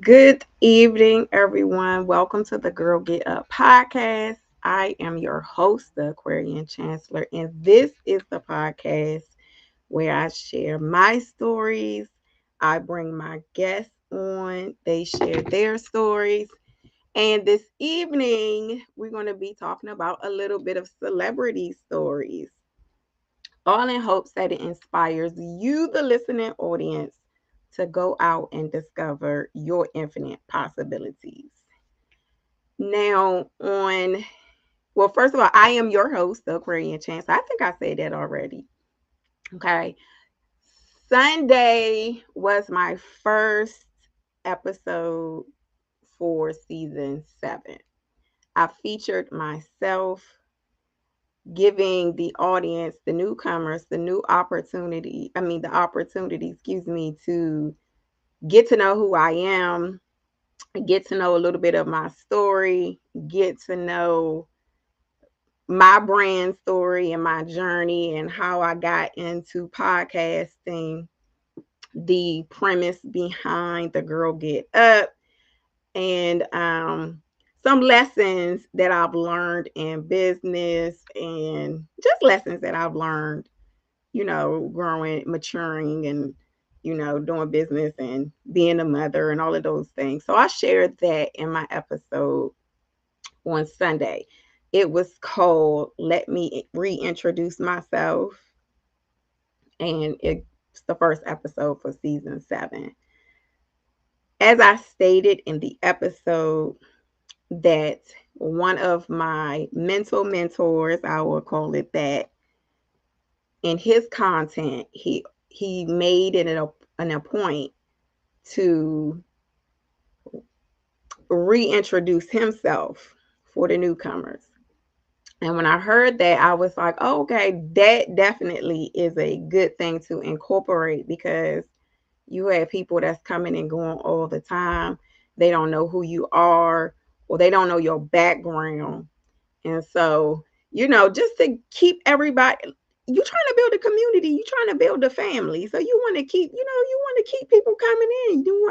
Good evening, everyone. Welcome to the Girl Get Up podcast. I am your host, the Aquarian Chancellor, and this is the podcast where I share my stories. I bring my guests on, they share their stories. And this evening, we're going to be talking about a little bit of celebrity stories, all in hopes that it inspires you, the listening audience, to go out and discover your infinite possibilities. Now, first of all, I am your host, the Aquarian Chance. I think I said that already. Okay. Sunday was my first episode for season 7. I featured myself giving the audience, the newcomers, the opportunity, to get to know who I am, get to know a little bit of my story, get to know my brand story and my journey and how I got into podcasting, the premise behind the Girl Get Up, and some lessons that I've learned in business and just lessons that I've learned, growing, maturing, and, doing business and being a mother and all of those things. So I shared that in my episode on Sunday. It was called Let Me Reintroduce Myself, and it's the first episode for season 7. As I stated in the episode, that one of my mental mentors, I will call it that, in his content, he made it a point to reintroduce himself for the newcomers. And when I heard that, I was like, oh, okay, that definitely is a good thing to incorporate, because you have people that's coming and going all the time. They don't know who you are, or they don't know your background. And so, just to keep everybody, you're trying to build a community, you're trying to build a family. So you want to keep people coming in. You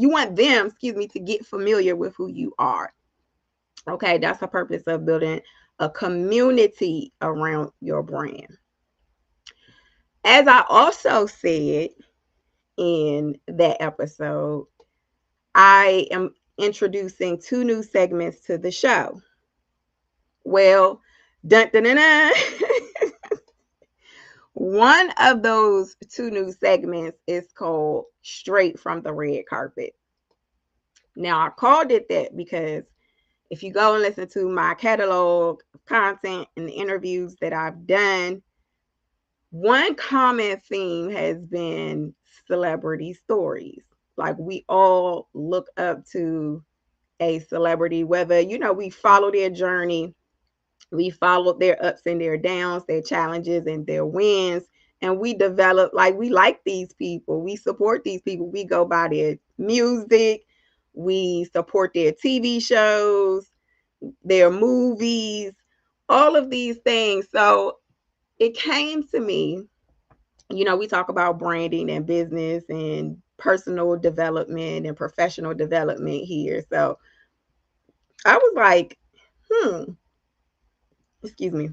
want them, to get familiar with who you are. Okay, that's the purpose of building a community around your brand. As I also said in that episode, I am introducing 2 new segments to the show. Well, dun, dun, dun, dun. One of those 2 new segments is called Straight from the Red Carpet. Now, I called it that because if you go and listen to my catalog of content and the interviews that I've done, one common theme has been celebrity stories. Like, we all look up to a celebrity, whether, we follow their journey, we followed their ups and their downs, their challenges and their wins. And we develop, we like these people. We support these people. We go by their music. We support their TV shows, their movies, all of these things. So it came to me, we talk about branding and business and personal development and professional development here. So I was like, excuse me.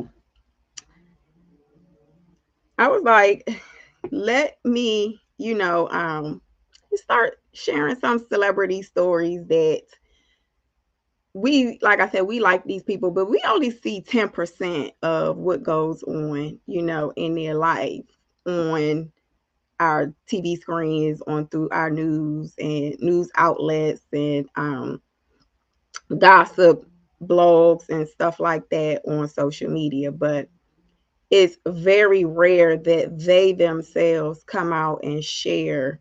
I was like, let me, start sharing some celebrity stories that we, like I said, we like these people, but we only see 10% of what goes on, in their life on our TV screens, on through our news and news outlets and gossip blogs and stuff like that on social media. But it's very rare that they themselves come out and share,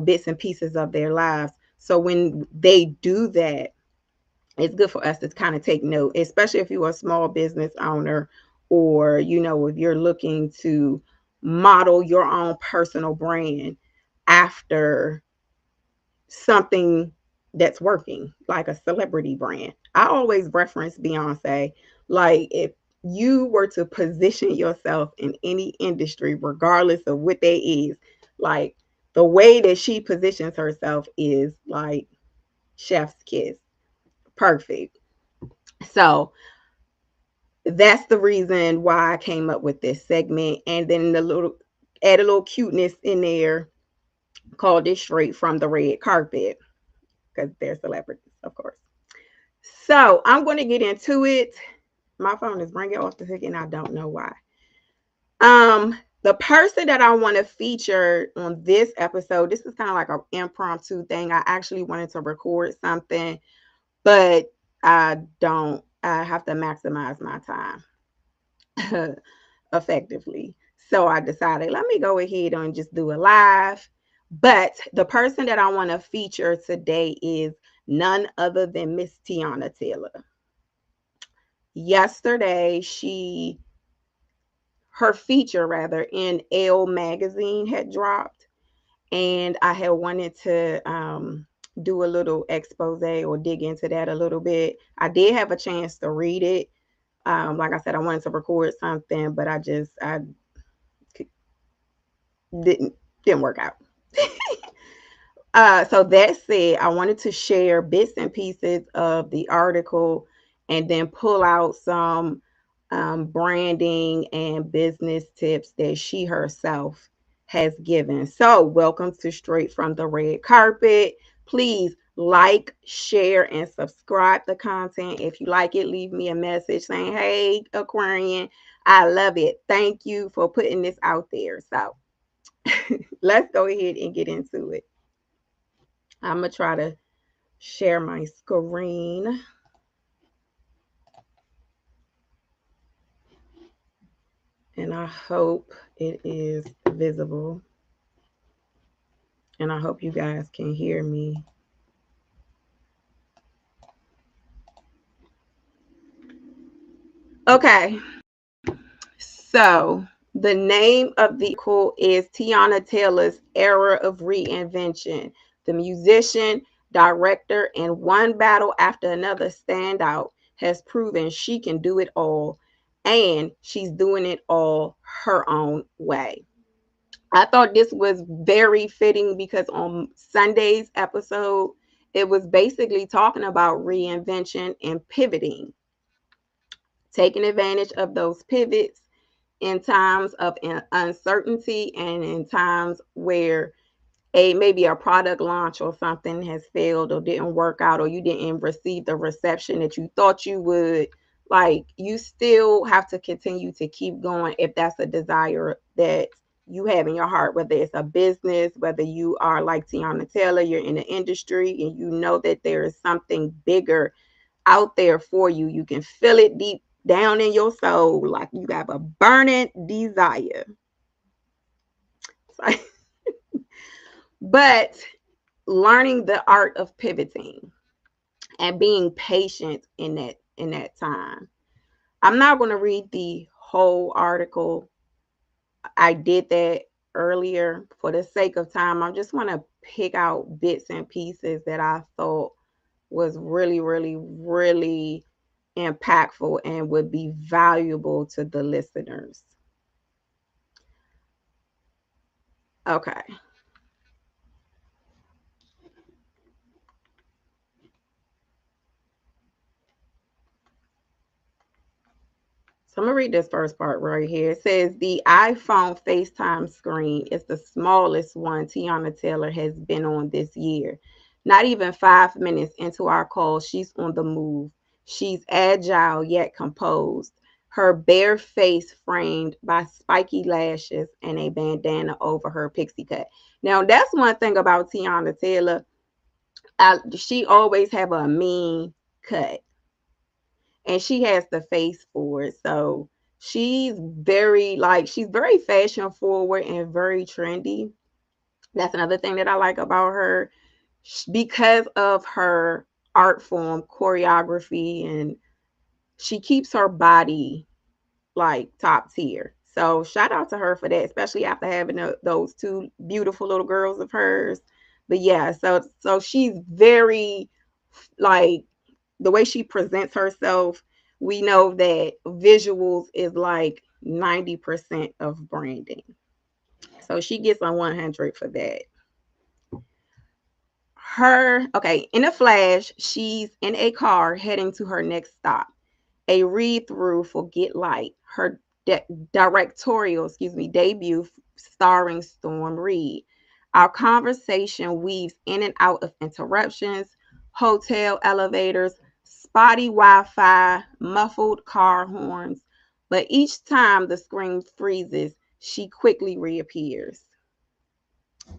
bits and pieces of their lives. So when they do that, it's good for us to kind of take note, especially if you're a small business owner, or, if you're looking to model your own personal brand after something that's working, like a celebrity brand. I always reference Beyonce. Like, if you were to position yourself in any industry, regardless of what that is, like the way that she positions herself is like chef's kiss. Perfect. So that's the reason why I came up with this segment. And then the little add a little cuteness in there, called it Straight from the Red Carpet, because they're celebrities, of course. So I'm going to get into it. My phone is ringing off the hook, and I don't know why. The person that I want to feature on this episode, this is kind of like an impromptu thing. I actually wanted to record something, but I don't. I have to maximize my time effectively. So I decided, let me go ahead and just do a live. But the person that I want to feature today is none other than Miss Teyana Taylor. Yesterday, her feature rather in Elle Magazine had dropped, and I had wanted to do a little expose or dig into that a little bit. I did have a chance to read it. Like I said, I wanted to record something, but I didn't didn't work out. So that said, I wanted to share bits and pieces of the article and then pull out some branding and business tips that she herself has given. So, welcome to Straight from the Red Carpet. Please like, share, and subscribe the content. If you like it, leave me a message saying, "Hey, Aquarian, I love it. Thank you for putting this out there." So, let's go ahead and get into it. I'm going to try to share my screen. And I hope it is visible. And I hope you guys can hear me. Okay. So the name of the article is Teyana Taylor's Era of Reinvention. The musician, director, and one battle after another standout has proven she can do it all, and she's doing it all her own way. I thought this was very fitting because on Sunday's episode, it was basically talking about reinvention and pivoting, taking advantage of those pivots in times of uncertainty and in times where maybe a product launch or something has failed or didn't work out, or you didn't receive the reception that you thought you would. Like, you still have to continue to keep going if that's a desire that you have in your heart, whether it's a business, whether you are like Teyana Taylor, you're in the industry and you know that there is something bigger out there for you. You can feel it deep down in your soul, like you have a burning desire. But learning the art of pivoting and being patient in that time. I'm not going to read the whole article. I did that earlier for the sake of time. I just want to pick out bits and pieces that I thought was really, really, really impactful and would be valuable to the listeners. Okay. So I'm going to read this first part right here. It says the iPhone FaceTime screen is the smallest one Teyana Taylor has been on this year. Not even 5 minutes into our call, she's on the move. She's agile yet composed. Her bare face framed by spiky lashes and a bandana over her pixie cut. Now, that's one thing about Teyana Taylor. She always have a mean cut, and she has the face for it. So she's very fashion forward and very trendy. That's another thing that I like about her, because of her art form, choreography, and she keeps her body like top tier. So shout out to her for that, especially after having those two beautiful little girls of hers. But yeah, so she's very, like, the way she presents herself we know that visuals is like 90% of branding. So she gets a 100 for that. Okay, in a flash, she's in a car heading to her next stop. A read through for Get Light, her directorial, debut starring Storm Reed. Our conversation weaves in and out of interruptions, hotel elevators, spotty Wi Fi, muffled car horns, but each time the screen freezes, she quickly reappears.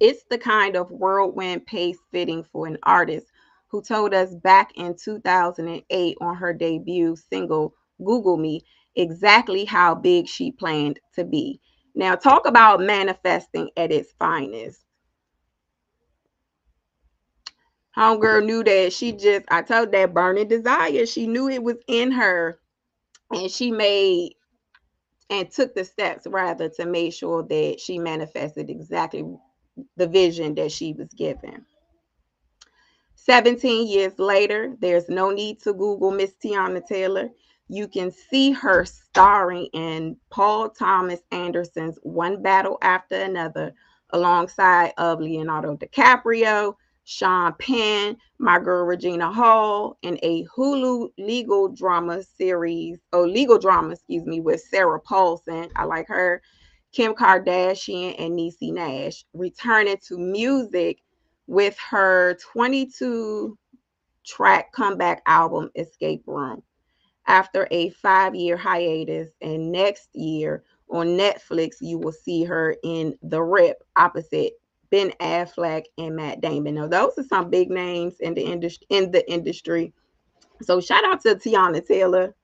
It's the kind of whirlwind pace fitting for an artist who told us back in 2008 on her debut single, Google Me, exactly how big she planned to be. Now, talk about manifesting at its finest. Homegirl knew that I told that burning desire, she knew it was in her, and she made and took the steps rather to make sure that she manifested exactly the vision that she was given. 17 years later, there's no need to Google Miss Teyana Taylor. You can see her starring in Paul Thomas Anderson's One Battle After Another, alongside of Leonardo DiCaprio, Sean Penn, my girl Regina Hall, in a Hulu legal drama, with Sarah Paulson. I like her. Kim Kardashian and Niecy Nash, returning to music with her 22-track comeback album, Escape Room, after a 5-year hiatus. And next year on Netflix, you will see her in The Rip opposite Ben Affleck and Matt Damon. Now, those are some big names in the industry. So shout out to Teyana Taylor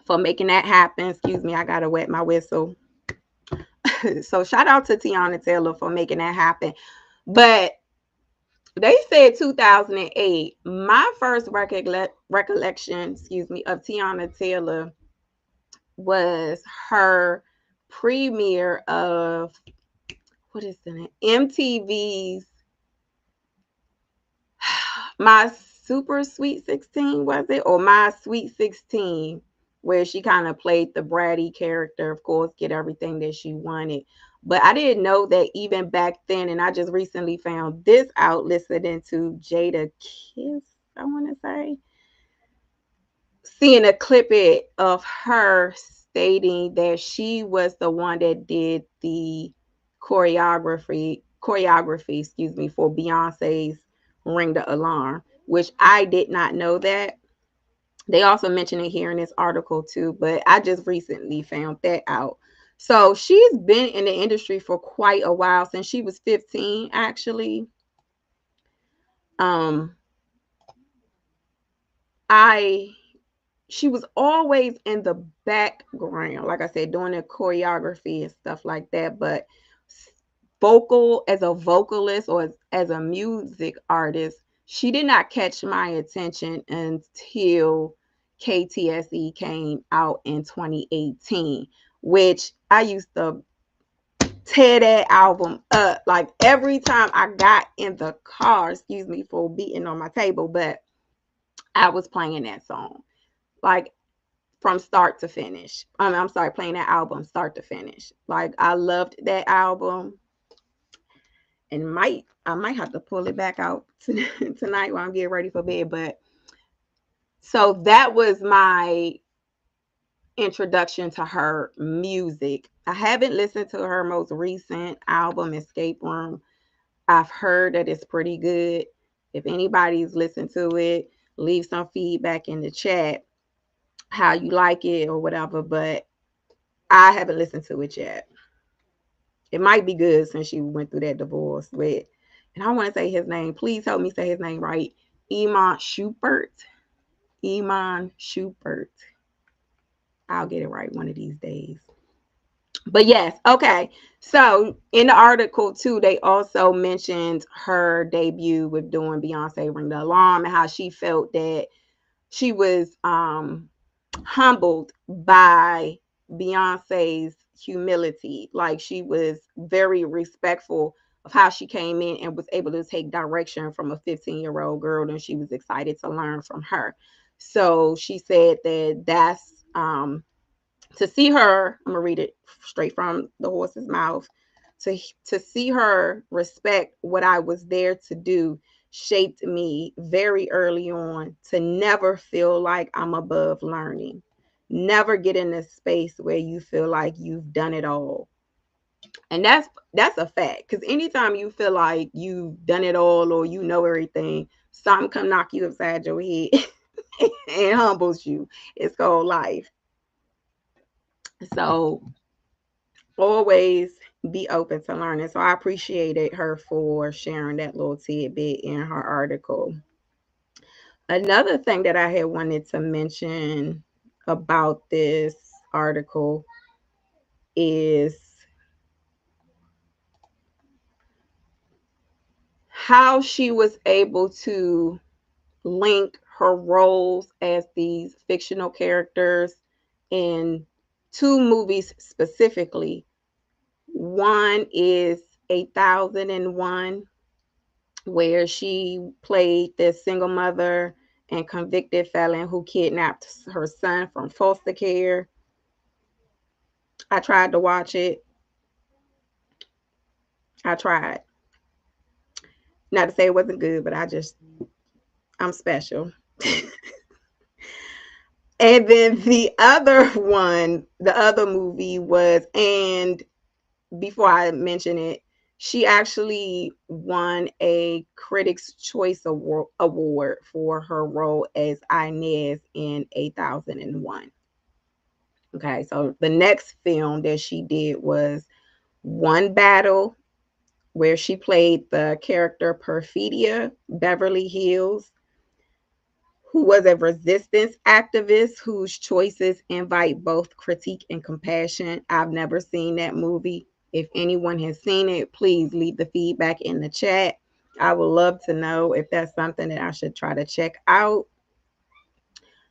for making that happen. Excuse me, I gotta wet my whistle. So shout out to Teyana Taylor for making that happen. But they said 2008. My first recollection, of Teyana Taylor was her premiere of what is the name? MTV's My Super Sweet 16, was it? Or My Sweet 16, where she kind of played the bratty character, of course, get everything that she wanted. But I didn't know that even back then, and I just recently found this out listening to Jada Kiss, I want to say, seeing a clip of her stating that she was the one that did the choreography, for Beyonce's Ring the Alarm, which I did not know that. They also mentioned it here in this article too, but I just recently found that out. So she's been in the industry for quite a while, since she was 15, actually. Um, I she was always in the background, like I said, doing the choreography and stuff like that. But as a vocalist, or as a music artist, she did not catch my attention until KTSE came out in 2018, which I used to tear that album up. Like every time I got in the car, for beating on my table, but I was playing that song. Like from start to finish. I'm sorry, playing that album start to finish. Like I loved that album, and I might have to pull it back out tonight while I'm getting ready for bed. But so that was my introduction to her music. I haven't listened to her most recent album, Escape Room. I've heard that it's pretty good. If anybody's listened to it, leave some feedback in the chat how you like it or whatever. But I haven't listened to it yet. It might be good since she went through that divorce with, and I want to say his name. Please help me say his name right. Iman Shumpert. Iman Shumpert. I'll get it right one of these days. But yes, okay. So in the article too, they also mentioned her debut with doing Beyonce Ring the Alarm, and how she felt that she was humbled by Beyonce's humility. Like she was very respectful of how she came in and was able to take direction from a 15-year-old girl, and she was excited to learn from her. So she said that that's to see her, I'm gonna read it straight from the horse's mouth. To see her respect what I was there to do shaped me very early on to never feel like I'm above learning. Never get in a space where you feel like you've done it all. And that's a fact. Because anytime you feel like you've done it all or you know everything, something come knock you upside your head and humbles you. It's called life. So always be open to learning. So I appreciated her for sharing that little tidbit in her article. Another thing that I had wanted to mention about this article is how she was able to link her roles as these fictional characters in two movies specifically. One is 8001, where she played this single mother and convicted felon who kidnapped her son from foster care. I tried to watch it. I tried. Not to say it wasn't good, but I'm special. And then the other one, the other movie was, and before I mention it, she actually won a Critics' Choice Award for her role as Inez in 8001. Okay, so the next film that she did was One Battle, where she played the character Perfidia Beverly Hills, who was a resistance activist whose choices invite both critique and compassion. I've never seen that movie. If anyone has seen it, please leave the feedback in the chat. I would love to know if that's something that I should try to check out.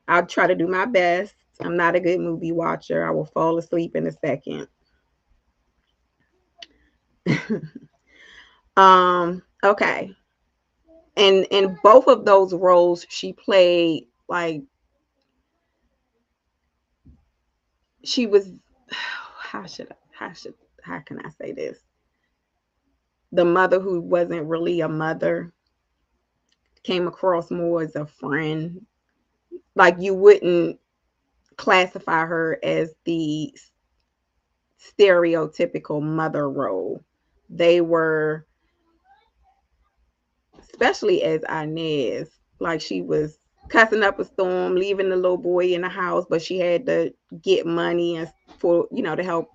I'll try to do my best. I'm not a good movie watcher. I will fall asleep in a second. Okay. And in both of those roles, she played like she was how can I say this? The mother who wasn't really a mother came across more as a friend. Like you wouldn't classify her as the stereotypical mother role. They were, especially as Inez, like she was cussing up a storm, leaving the little boy in the house, but she had to get money and for to help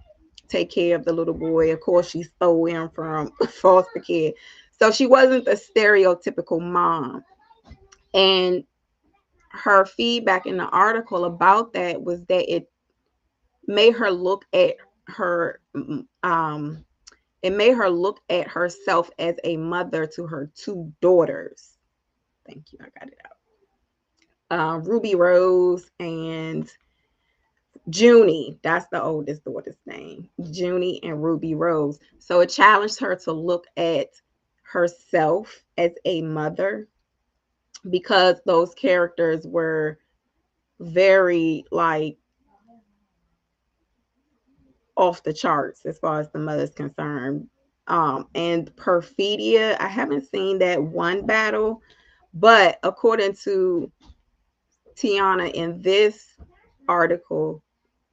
take care of the little boy. Of course, she stole him from foster care, so she wasn't the stereotypical mom. And her feedback in the article about that was that made her look at her um it made her look at herself as a mother to her two daughters. Thank you, I got it out. Ruby Rose and Junie, that's the oldest daughter's name. Junie and Ruby Rose. So it challenged her to look at herself as a mother because those characters were very like off the charts as far as the mother's concerned. And Perfidia, I haven't seen that one battle, but according to Teyana in this article,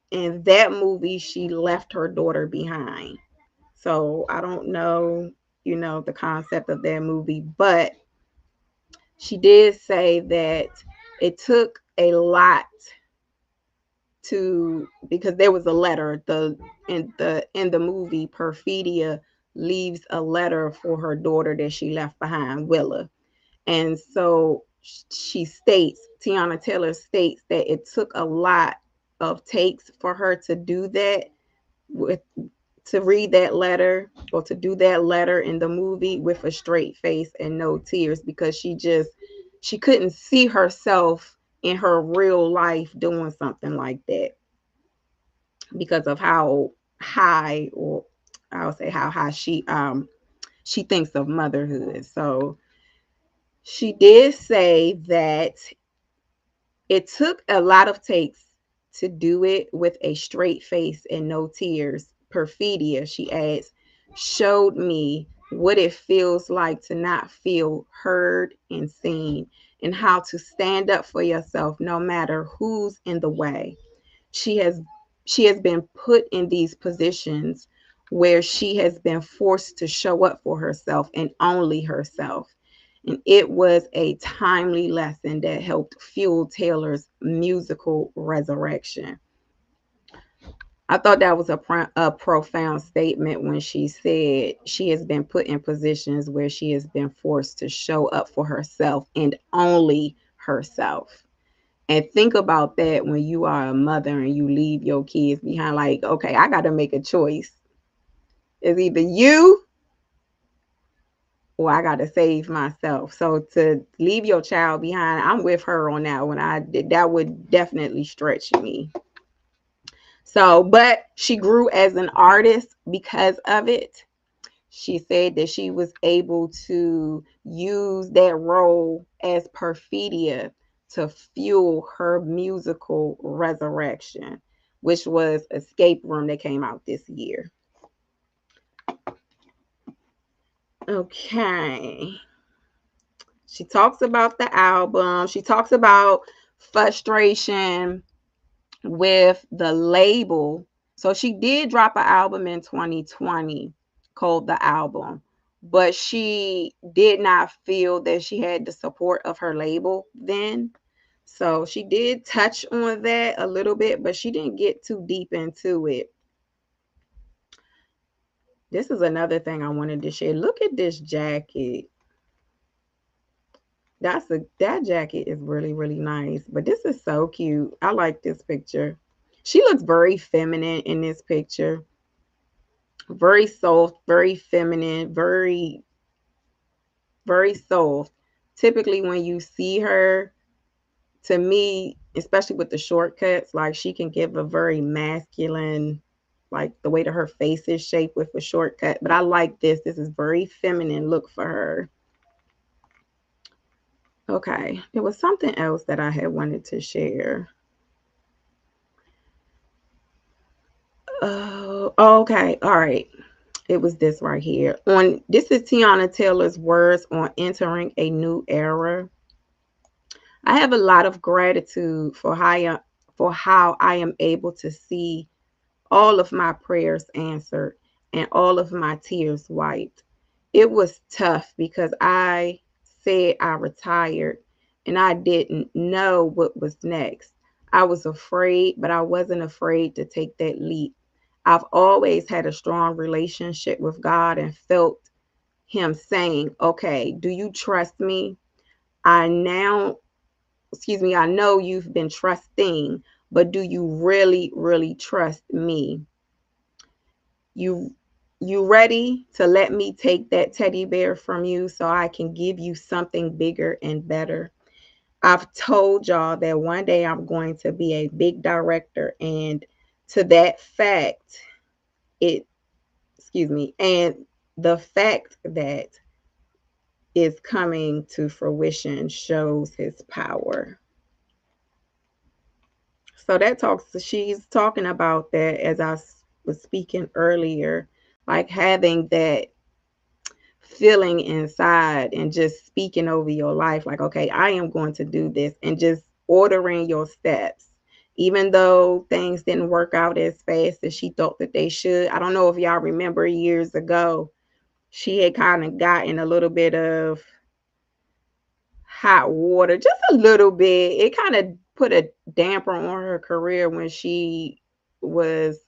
in that movie, she left her daughter behind. So I don't know, the concept of that movie, but she did say that it took a lot to because there was a letter in the movie. Perfidia leaves a letter for her daughter that she left behind, Willa. And so Teyana Taylor states that it took a lot of takes for her to do that, with to read that letter or to do that letter in the movie with a straight face and no tears, because she couldn't see herself in her real life doing something like that because of how high, or I'll say how high she thinks of motherhood. So she did say that It took a lot of takes to do it with a straight face and no tears. Perfidia, she adds, showed me what it feels like to not feel heard and seen, and how to stand up for yourself no matter who's in the way. She has she has been put in these positions where she has been forced to show up for herself and only herself. And it was a timely lesson that helped fuel Taylor's musical resurrection. I thought that was a profound statement when she said she has been put in positions where she has been forced to show up for herself and only herself. And think about that when you are a mother and you leave your kids behind. Like, okay, I got to make a choice. It's either you or I got to save myself. So to leave your child behind, I'm with her on that one. That would definitely stretch me. So, but she grew as an artist because of it. She said that she was able to use that role as Perfidia to fuel her musical resurrection, which was Escape Room that came out this year. Okay. She talks about the album. She talks about frustration with the label. So she did drop an album in 2020 called The Album, but she did not feel that she had the support of her label then. So she did touch on that a little bit, but she didn't get too deep into it. This is another thing I wanted to share. Look at this jacket. That jacket is really, really nice. But this is so cute. I like this picture. She looks very feminine in this picture. Very soft, very feminine, very, very soft. Typically, when you see her, to me, especially with the shortcuts, like she can give a very masculine, like the way that her face is shaped with a shortcut. But I like this. This is very feminine look for her. Okay, there was something else that I had wanted to share. Okay, all right. It was this right here. On this is Teyana Taylor's words on entering a new era. I have a lot of gratitude for how I am able to see all of my prayers answered and all of my tears wiped. It was tough because I said I retired and I didn't know what was next. I was afraid, but I wasn't afraid to take that leap. I've always had a strong relationship with God and felt Him saying, okay, do you trust me? I now, I know you've been trusting, but do you really, really trust me? You you ready to let me take that teddy bear from you so I can give you something bigger and better? I've told y'all that one day I'm going to be a big director, and to that fact, it and the fact that is coming to fruition shows his power. So that talks, she's talking about that as I was speaking earlier, like having that feeling inside and just speaking over your life like, okay, I am going to do this, and just ordering your steps. Even though things didn't work out as fast as she thought that they should. I don't know if y'all remember years ago, she had kind of gotten a little bit of hot water, just a little bit. It kind of put a damper on her career when she was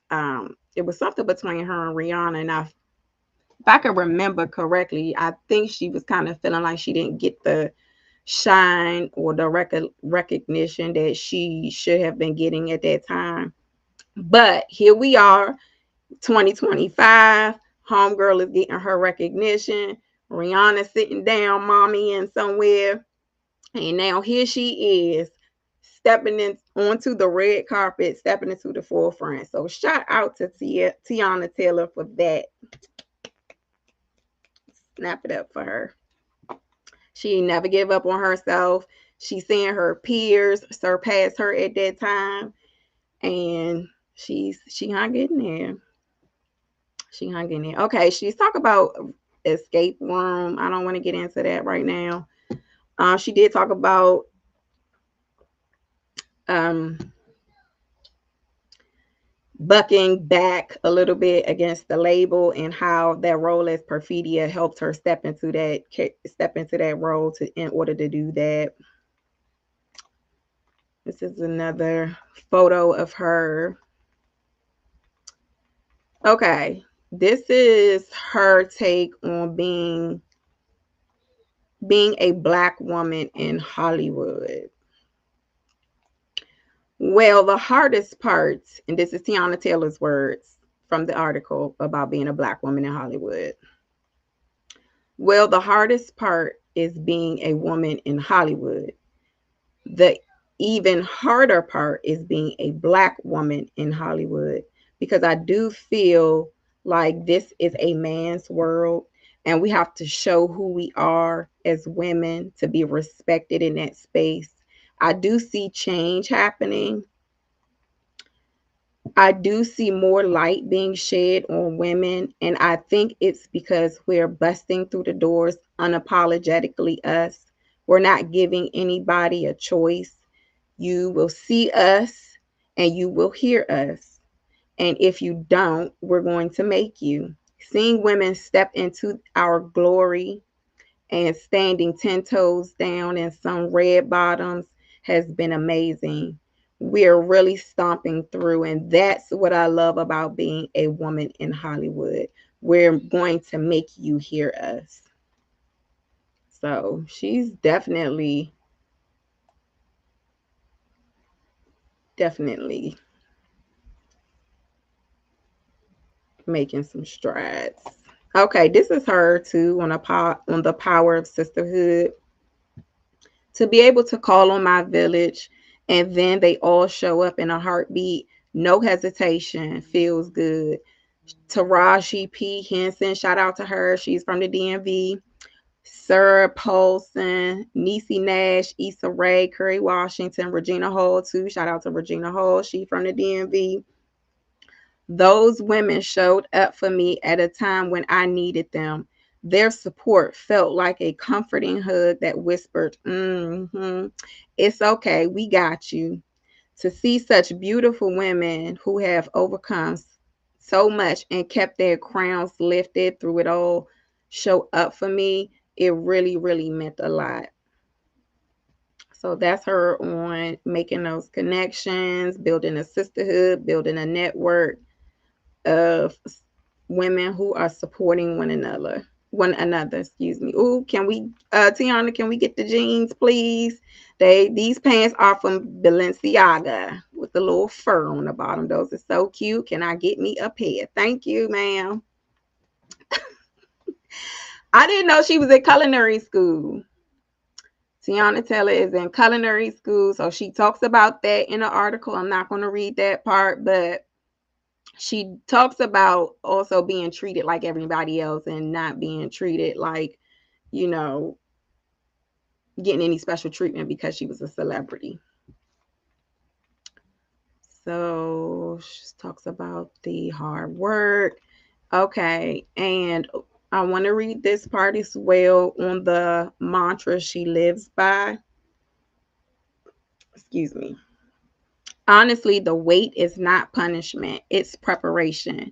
it was something between her and Rihanna, and if I can remember correctly, I think she was kind of feeling like she didn't get the shine or the recognition that she should have been getting at that time. But here we are, 2025. Homegirl is getting her recognition. Rihanna sitting down, mommy, and somewhere. And now here she is stepping in onto the red carpet, stepping into the forefront. So shout out to Teyana Taylor for that. Snap it up for her. She never gave up on herself. She's seeing her peers surpass her at that time, and she hung in there. She hung in there. Okay, she's talking about escape room. I don't want to get into that right now. She did talk about um, bucking back a little bit against the label and how that role as Perfidia helped her step into that role to in order to do that. This is another photo of her. Okay, this is her take on being a Black woman in Hollywood. Well, the hardest part, and this is Teyana Taylor's words from the article about being a Black woman in Hollywood. Well, the hardest part is being a woman in Hollywood. The even harder part is being a Black woman in Hollywood, because I do feel like this is a man's world, and we have to show who we are as women to be respected in that space. I do see change happening. I do see more light being shed on women, and I think it's because we're busting through the doors unapologetically us. We're not giving anybody a choice. You will see us and you will hear us. And if you don't, we're going to make you. Seeing women step into our glory and standing 10 toes down in some red bottoms has been amazing. We're really stomping through, and that's what I love about being a woman in Hollywood. We're going to make you hear us. So she's definitely making some strides. Okay, this is her too on the power of sisterhood. To be able to call on my village and then they all show up in a heartbeat, no hesitation, feels good. Taraji P. Henson, shout out to her. She's from the DMV. Sarah Paulson, Niecy Nash, Issa Rae, Curry Washington, Regina Hall too. Shout out to Regina Hall. She from the DMV. Those women showed up for me at a time when I needed them. Their support felt like a comforting hug that whispered, it's okay, we got you. To see such beautiful women who have overcome so much and kept their crowns lifted through it all show up for me, it really, really meant a lot. So that's her on making those connections, building a sisterhood, building a network of women who are supporting one another, excuse me. Ooh, can we Teyana, can we get the jeans, please? These pants are from Balenciaga with the little fur on the bottom. Those are so cute. Can I get me a pair? Thank you, ma'am. I didn't know she was in culinary school. Teyana Taylor is in culinary school, so she talks about that in the article. I'm not going to read that part, but she talks about also being treated like everybody else and not being treated like, you know, getting any special treatment because she was a celebrity. So she talks about the hard work. Okay, and I want to read this part as well on the mantra she lives by. Excuse me. Honestly, the wait is not punishment, it's preparation.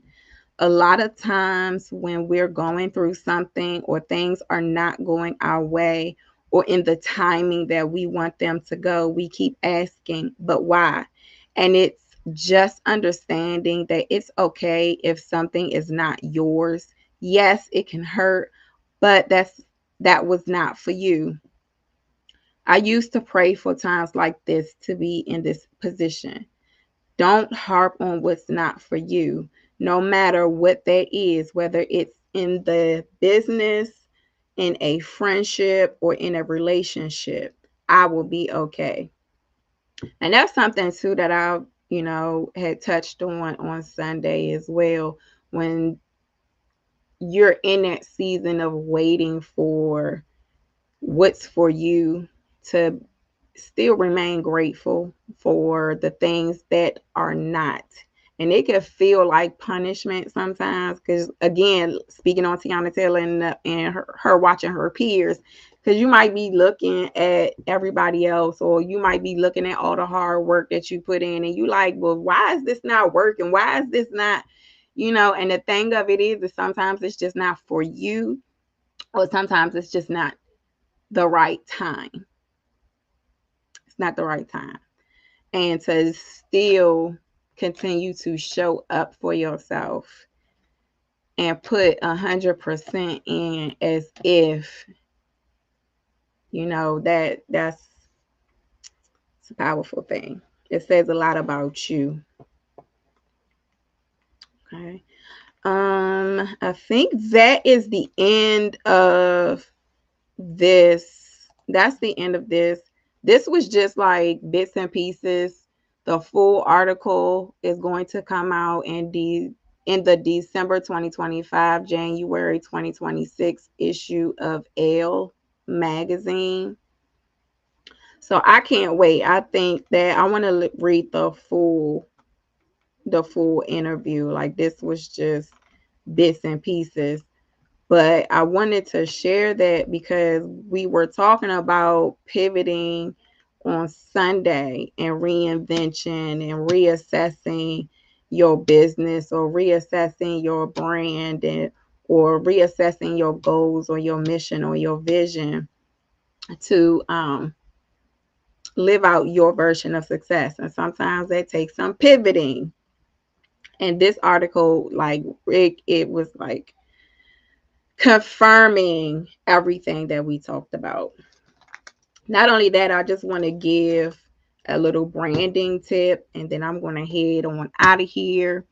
A lot of times when we're going through something or things are not going our way or in the timing that we want them to go, we keep asking, but why? And it's just understanding that it's okay if something is not yours. Yes, it can hurt, but that was not for you. I used to pray for times like this to be in this position. Don't harp on what's not for you, no matter what that is, whether it's in the business, in a friendship, or in a relationship. I will be okay. And that's something too that I had touched on Sunday as well. When you're in that season of waiting for what's for you to still remain grateful for the things that are not. And it can feel like punishment sometimes because, again, speaking on Teyana Taylor and her watching her peers, because you might be looking at everybody else, or you might be looking at all the hard work that you put in, and you like, well, why is this not working? Why is this not, and the thing of it is sometimes it's just not for you, or sometimes it's just not the right time. It's not the right time. And to still continue to show up for yourself and put 100% in, as if that's a powerful thing. It says a lot about you. Okay. I think that is the end of this. That's the end of this. This was just like bits and pieces. The full article is going to come out in the December 2025, January 2026 issue of Elle Magazine. So I can't wait. I think that I want to read the full interview. Like, this was just bits and pieces. But I wanted to share that because we were talking about pivoting on Sunday and reinvention and reassessing your business, or reassessing your brand, or reassessing your goals or your mission or your vision to live out your version of success. And sometimes that takes some pivoting. And this article, like Rick, it was like confirming everything that we talked about. Not only that, I just want to give a little branding tip, and then I'm going to head on out of here.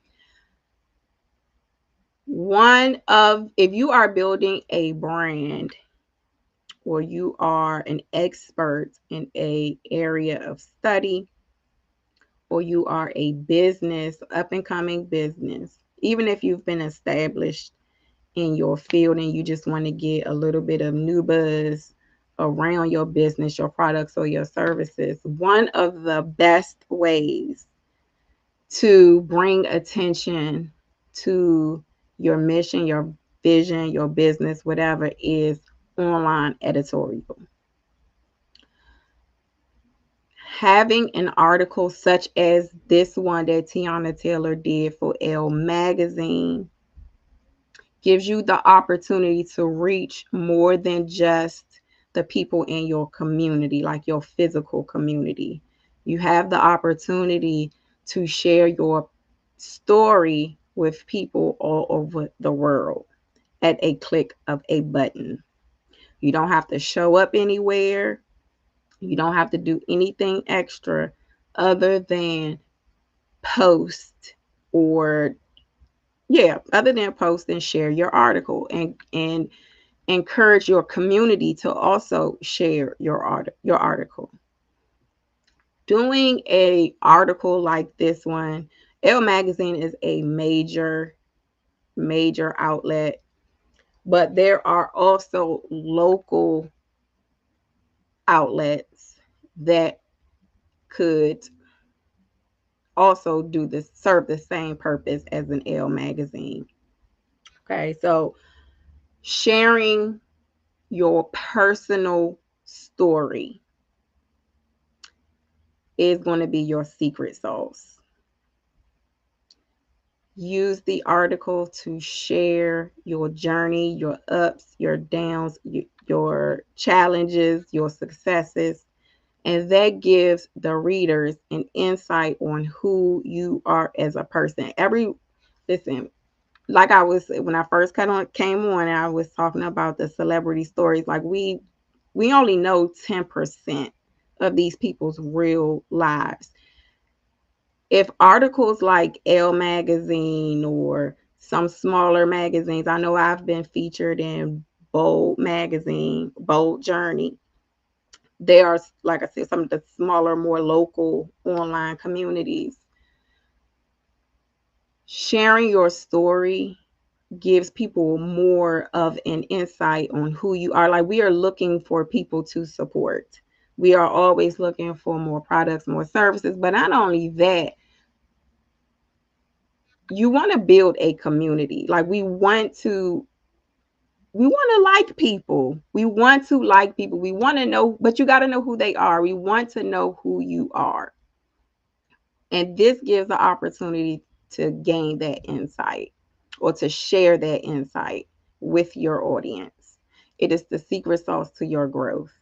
If you are building a brand, or you are an expert in a area of study, or you are a business, up and coming business, even if you've been established in your field and you just want to get a little bit of new buzz around your business, your products, or your services, one of the best ways to bring attention to your mission, your vision, your business, whatever, is online editorial. Having an article such as this one that Teyana Taylor did for Elle Magazine gives you the opportunity to reach more than just the people in your community, like your physical community. You have the opportunity to share your story with people all over the world at a click of a button. You don't have to show up anywhere. You don't have to do anything extra other than post, or other than post and share your article, and encourage your community to also share your article. Doing a article like this one, Elle Magazine is a major outlet, but there are also local outlets that could also serve the same purpose as an Elle Magazine. Okay, so sharing your personal story is going to be your secret sauce. Use the article to share your journey, your ups, your downs, your challenges, your successes, and that gives the readers an insight on who you are as a person. Listen, like when I first came on, I was talking about the celebrity stories. Like, we only know 10% of these people's real lives. If articles like Elle Magazine or some smaller magazines, I know I've been featured in Bold Magazine, Bold Journey. They are, like I said, some of the smaller, more local online communities. Sharing your story gives people more of an insight on who you are. Like, we are looking for people to support. We are always looking for more products, more services. But not only that, you want to build a community. Like we want to like people. We want to like people. We want to know, but you got to know who they are. We want to know who you are. And this gives the opportunity to gain that insight or to share that insight with your audience. It is the secret sauce to your growth.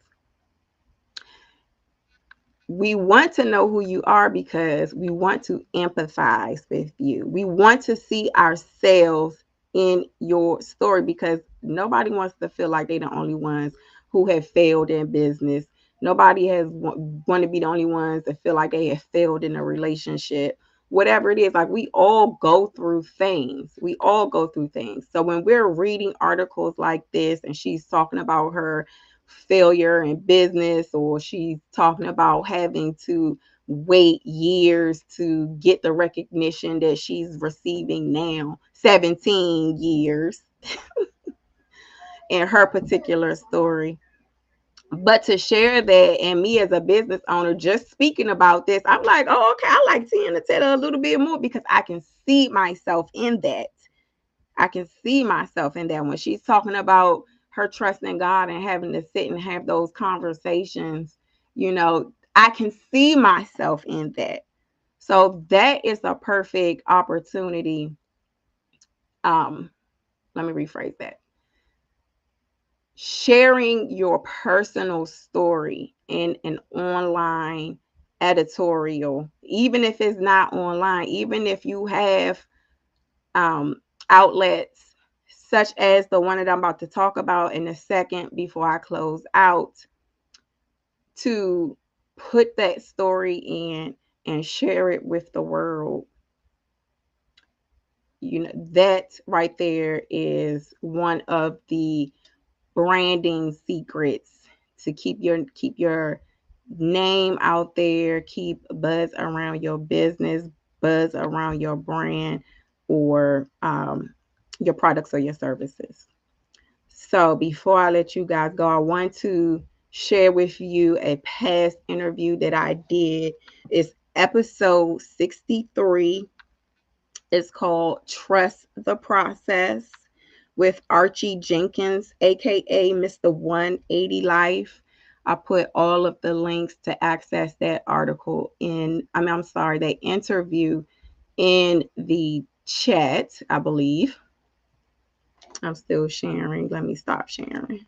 We want to know who you are because we want to empathize with you. We want to see ourselves in your story because nobody wants to feel like they're the only ones who have failed in business. Nobody has want to be the only ones that feel like they have failed in a relationship. Whatever it is, like we all go through things. We all go through things. So when we're reading articles like this and she's talking about her failure in business, or she's talking about having to wait years to get the recognition that she's receiving now, 17 years in her particular story. But to share that, and me as a business owner just speaking about this, I'm like, oh, okay, I like Teyana Taylor a little bit more because I can see myself in that. I can see myself in that when she's talking about her trust in God and having to sit and have those conversations. I can see myself in that. So that is a perfect opportunity. Um, Let me rephrase that. Sharing your personal story in an online editorial, even if it's not online, even if you have um, outlets such as the one that I'm about to talk about in a second before I close out, to put that story in and share it with the world. That right there is one of the branding secrets to keep your name out there, keep buzz around your business, buzz around your brand, or your products or your services. So before I let you guys go, I want to share with you a past interview that I did. It's episode 63. It's called Trust the Process with Archie Jenkins, aka Mr. 180 Life. I put all of the links to access that article I'm sorry, that interview in the chat, I believe. I'm still sharing. Let me stop sharing.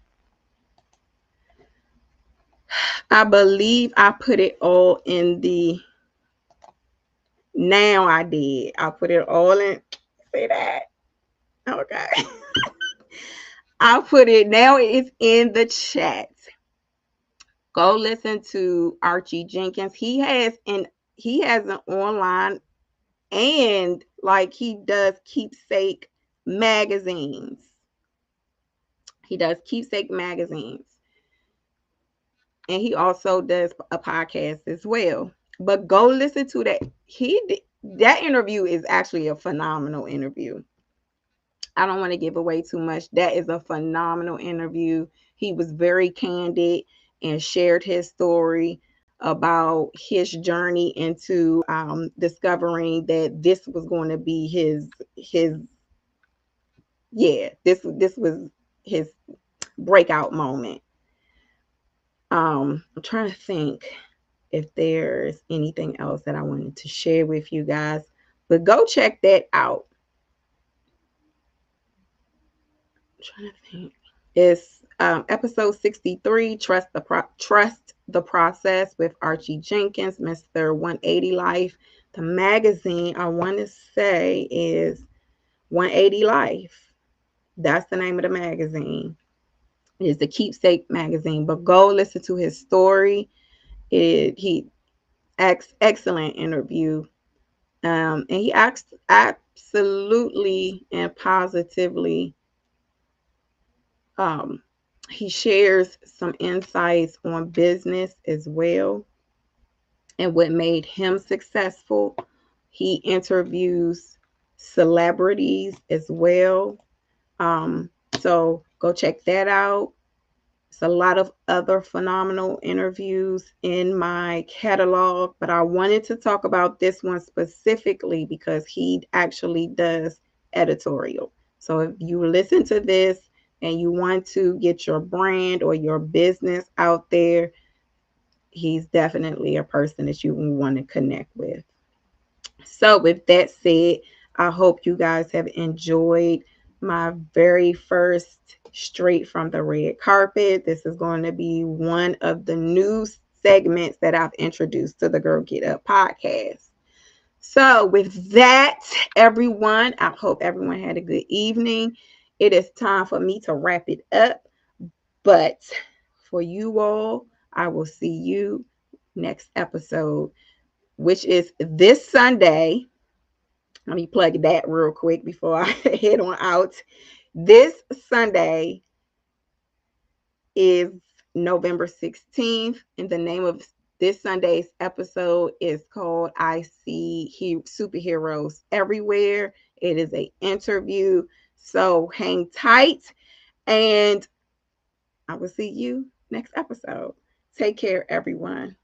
I believe I put it all in the. Now I did. I put it all in. See that? Okay. I put it now. It's in the chat. Go listen to Archie Jenkins. He has an online, and like he does keepsake magazines. He does keepsake magazines. And he also does a podcast as well. But go listen to that. That interview is actually a phenomenal interview. I don't want to give away too much. That is a phenomenal interview. He was very candid and shared his story about his journey into discovering that this was going to be his this was his breakout moment. I'm trying to think if there's anything else that I wanted to share with you guys, but go check that out. I'm trying to think. It's episode 63, Trust the Process with Archie Jenkins, Mr. 180 Life. The magazine I want to say is 180 Life. That's the name of the magazine. It's the Keepsake magazine. But go listen to his story. He excellent interview. And he absolutely and positively um, he shares some insights on business as well and what made him successful. He interviews celebrities as well. So go check that out. It's a lot of other phenomenal interviews in my catalog, but I wanted to talk about this one specifically because he actually does editorial. So if you listen to this and you want to get your brand or your business out there, he's definitely a person that you want to connect with. So, with that said, I hope you guys have enjoyed my very first straight from the red carpet. This is going to be one of the new segments that I've introduced to the Girl Get Up podcast. So, with that, everyone, I hope everyone had a good evening. It is time for me to wrap it up. But for you all, I will see you next episode, which is this Sunday. Let me plug that real quick before I head on out. This Sunday is November 16th, and the name of this Sunday's episode is called I See Superheroes Everywhere. It is an interview, so hang tight, and I will see you next episode. Take care, everyone.